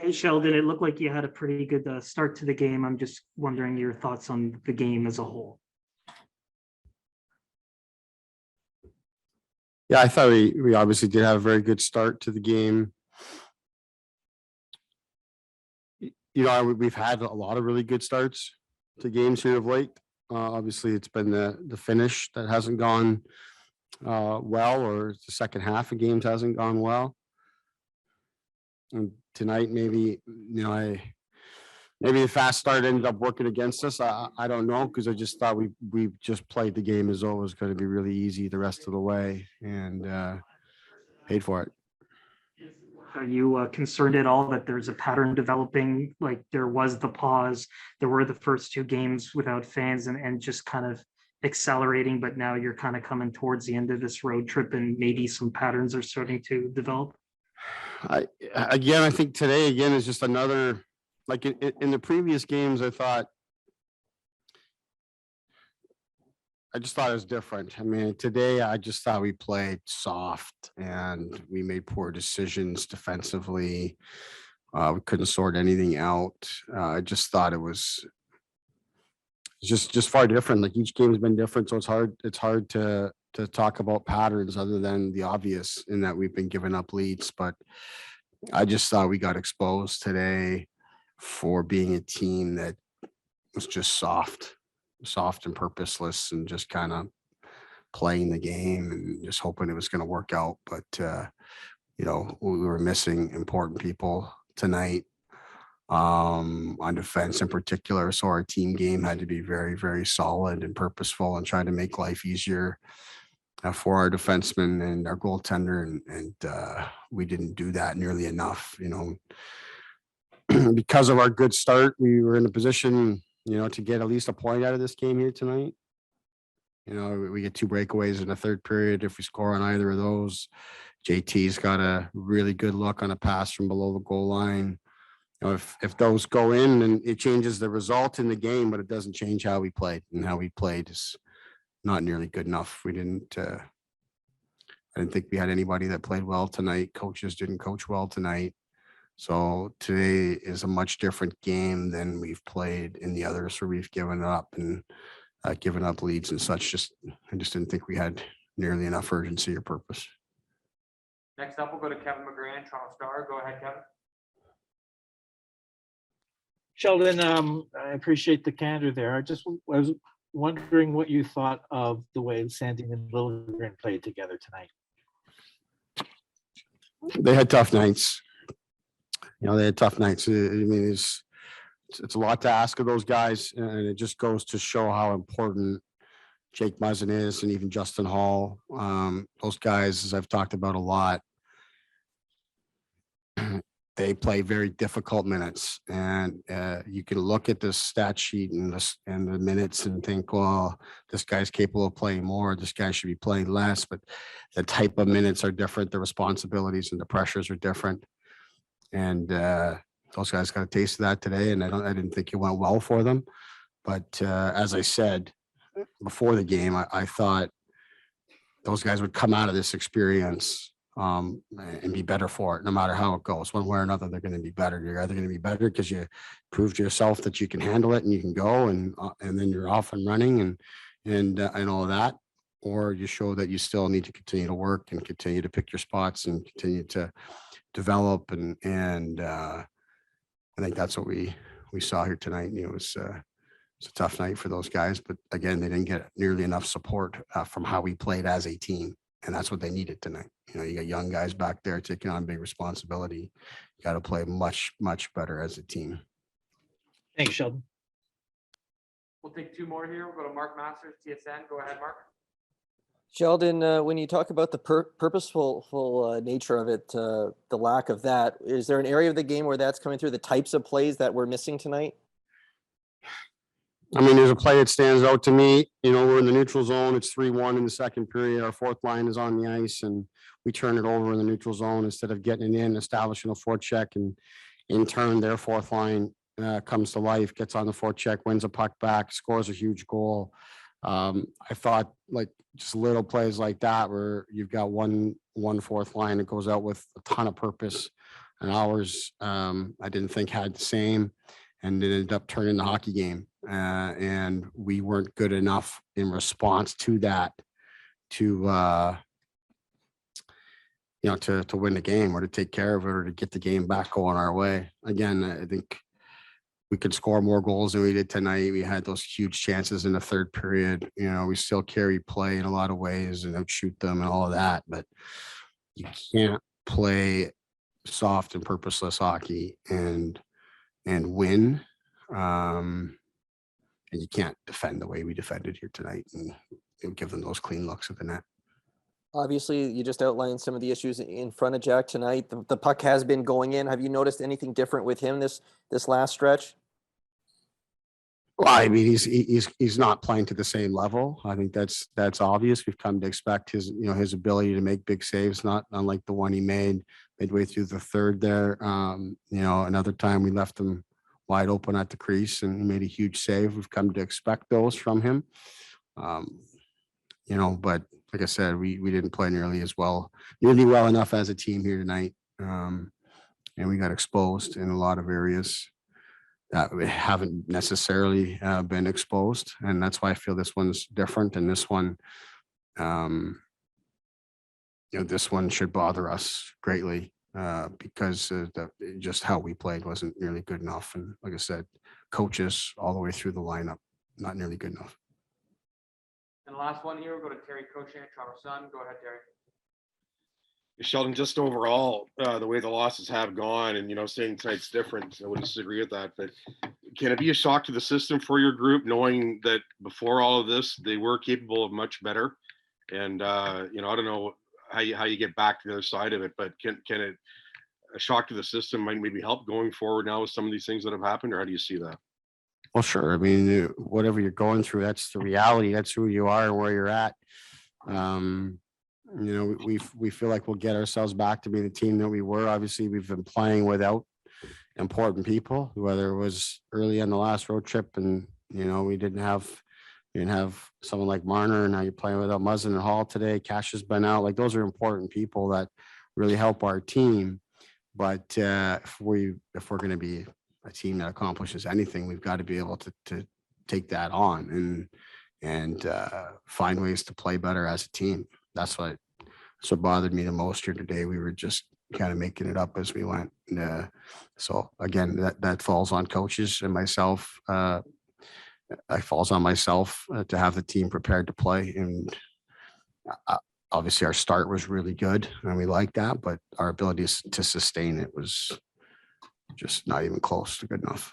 Hey Sheldon, it looked like you had a pretty good start to the game. I'm just wondering your thoughts on the game as a whole. Yeah, I thought we obviously did have a very good start to the game. We've had a lot of really good starts to games here of late. Obviously, it's been the finish that hasn't gone well, or the second half of games hasn't gone well. And tonight, maybe maybe the fast start ended up working against us. I don't know, because I just thought we just played the game as though it was going to be really easy the rest of the way, and paid for it. Are you concerned at all that there's a pattern developing? Like there was the pause, there were the first two games without fans and just kind of accelerating, but now you're kind of coming towards the end of this road trip and maybe some patterns are starting to develop? I think today again is just another, like in the previous games, I just thought it was different. I mean, today I just thought we played soft and we made poor decisions defensively. We couldn't sort anything out. I just thought it was just far different. Like each game's been different, so it's hard to talk about patterns other than the obvious in that we've been giving up leads. But I just thought we got exposed today for being a team that was just soft and purposeless and just kind of playing the game and just hoping it was going to work out. But we were missing important people tonight on defense in particular. So our team game had to be very, very solid and purposeful and trying to make life easier for our defensemen and our goaltender. And we didn't do that nearly enough, because of our good start. We were in a position, to get at least a point out of this game here tonight. We get two breakaways in the third period. If we score on either of those, JT's got a really good look on a pass from below the goal line. If those go in, then it changes the result in the game, but it doesn't change how we played, and how we played is not nearly good enough. I didn't think we had anybody that played well tonight. Coaches didn't coach well tonight. So today is a much different game than we've played in the others where we've given up and given up leads and such. I just didn't think we had nearly enough urgency or purpose. Next up, we'll go to Kevin McGran, Toronto Star. Go ahead, Kevin. Sheldon, I appreciate the candor there. I was wondering what you thought of the way Sandy and Liljegren played together tonight. They had tough nights. They had tough nights. I mean, it's a lot to ask of those guys, and it just goes to show how important Jake Muzzin is, and even Justin Hall. Those guys, as I've talked about a lot, they play very difficult minutes, and you can look at the stat sheet and the minutes and think, well, this guy's capable of playing more. This guy should be playing less. But the type of minutes are different. The responsibilities and the pressures are different. And those guys got a taste of that today, and I didn't think it went well for them. But as I said before the game, I thought those guys would come out of this experience and be better for it, no matter how it goes. One way or another, they're going to be better. You're either going to be better because you proved to yourself that you can handle it and you can go, and then you're off and running and all of that, or you show that you still need to continue to work and continue to pick your spots and continue to develop. And I think that's what we saw here tonight. It was a tough night for those guys, but again, they didn't get nearly enough support from how we played as a team, and that's what they needed tonight. You got young guys back there taking on big responsibility. You got to play much, much better as a team. Thanks, Sheldon. We'll take two more here. We'll go to Mark Masters, TSN. Go ahead, Mark. Sheldon, when you talk about the purposeful nature of it, the lack of that, is there an area of the game where that's coming through, the types of plays that we're missing tonight? I mean, there's a play that stands out to me. We're in the neutral zone. It's 3-1 in the second period. Our fourth line is on the ice, and we turn it over in the neutral zone instead of getting it in, establishing a forecheck, and in turn, their fourth line comes to life, gets on the forecheck, wins a puck back, scores a huge goal. I thought, like, just little plays like that where you've got one fourth line that goes out with a ton of purpose. and ours, I didn't think had the same, and it ended up turning the hockey game. And we weren't good enough in response to that to to win the game or to take care of it or to get the game back going our way. Again, I think we could score more goals than we did tonight. We had those huge chances in the third period. We still carry play in a lot of ways and outshoot them and all of that, but you can't play soft and purposeless hockey and win. And you can't defend the way we defended here tonight and give them those clean looks at the net. Obviously, you just outlined some of the issues in front of Jack tonight. The puck has been going in. Have you noticed anything different with him this last stretch? Well, I mean, he's not playing to the same level. I think that's obvious. We've come to expect his his ability to make big saves, not unlike the one he made midway through the third there. Another time we left him wide open at the crease and he made a huge save. We've come to expect those from him. But like I said, we didn't play nearly well enough as a team here tonight. And we got exposed in a lot of areas that we haven't necessarily been exposed. And that's why I feel this one's different. And this one, this one should bother us greatly because just how we played wasn't nearly good enough. And like I said, coaches all the way through the lineup, not nearly good enough. And the last one here, we'll go to Terry Cochin, Toronto Sun. Go ahead, Terry. Sheldon, just overall, the way the losses have gone and, saying tonight's different, I wouldn't disagree with that, but can it be a shock to the system for your group knowing that before all of this, they were capable of much better? And, I don't know how you get back to the other side of it, but can it, a shock to the system might maybe help going forward now with some of these things that have happened, or how do you see that? Well, sure. I mean, whatever you're going through, that's the reality. That's who you are and where you're at. We feel like we'll get ourselves back to be the team that we were. Obviously, we've been playing without important people, whether it was early on the last road trip and, we didn't have someone like Marner, and now you're playing without Muzzin and Hall today. Cash has been out. Like, those are important people that really help our team. But if we're going to be a team that accomplishes anything, we've got to be able to take that on and find ways to play better as a team. That's what bothered me the most here today. We were just kind of making it up as we went. So again, that falls on coaches and myself. It falls on myself to have the team prepared to play. And obviously our start was really good and we liked that, but our ability to sustain it was just not even close to good enough.